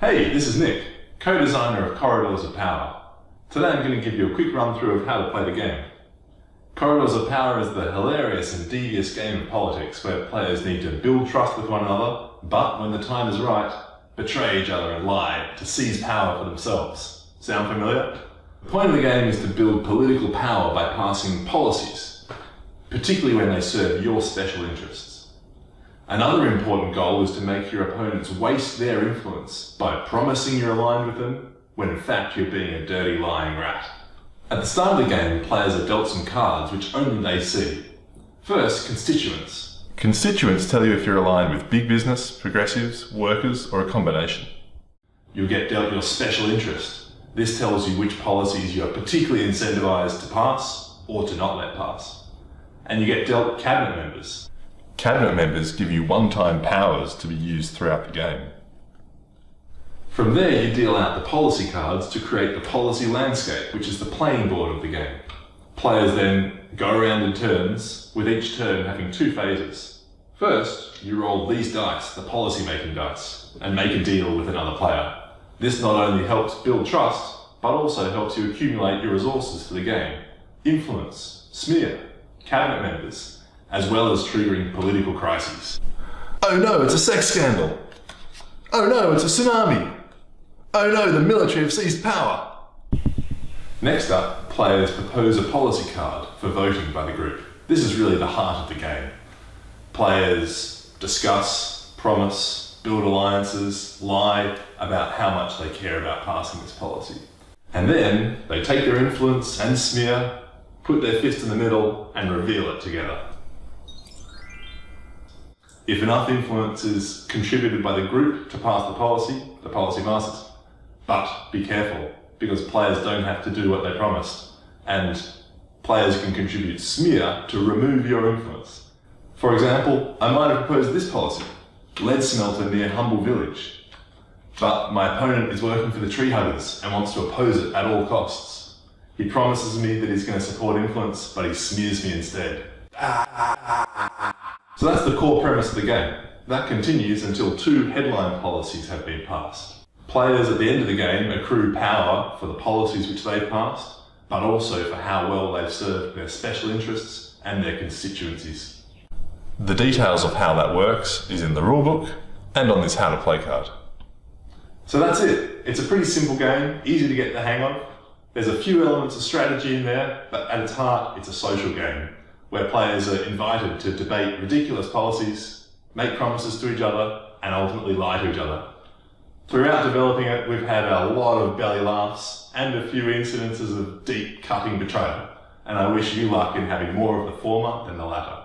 Hey, this is Nick, co-designer of Corridors of Power. Today I'm going to give you a quick run through of how to play the game. Corridors of Power is the hilarious and devious game of politics where players need to build trust with one another, but when the time is right, betray each other and lie to seize power for themselves. Sound familiar? The point of the game is to build political power by passing policies, particularly when they serve your special interests. Another important goal is to make your opponents waste their influence by promising you're aligned with them, when in fact you're being a dirty lying rat. At the start of the game, players are dealt some cards which only they see. First, constituents. Constituents tell you if you're aligned with big business, progressives, workers, or a combination. You'll get dealt your special interest. This tells you which policies you are particularly incentivized to pass or to not let pass. And you get dealt cabinet members. Cabinet members give you one-time powers to be used throughout the game. From there, you deal out the policy cards to create the policy landscape, which is the playing board of the game. Players then go around in turns, with each turn having two phases. First, you roll these dice, the policy-making dice, and make a deal with another player. This not only helps build trust, but also helps you accumulate your resources for the game. Influence, smear, cabinet members, as well as triggering political crises. Oh no, it's a sex scandal! Oh no, it's a tsunami! Oh no, the military have seized power! Next up, players propose a policy card for voting by the group. This is really the heart of the game. Players discuss, promise, build alliances, lie about how much they care about passing this policy. And then they take their influence and smear, put their fist in the middle, and reveal it together. If enough influence is contributed by the group to pass the policy passes. But be careful, because players don't have to do what they promised, and players can contribute smear to remove your influence. For example, I might have proposed this policy: lead smelter near Humble Village. But my opponent is working for the tree huggers and wants to oppose it at all costs. He promises me that he's going to support influence, but he smears me instead. So that's the core premise of the game. That continues until two headline policies have been passed. Players at the end of the game accrue power for the policies which they've passed, but also for how well they've served their special interests and their constituencies. The details of how that works is in the rulebook and on this How to Play card. So that's it. It's a pretty simple game, easy to get the hang of. There's a few elements of strategy in there, but at its heart, it's a social game, where players are invited to debate ridiculous policies, make promises to each other, and ultimately lie to each other. Throughout developing it, we've had a lot of belly laughs and a few incidences of deep, cutting betrayal, and I wish you luck in having more of the former than the latter.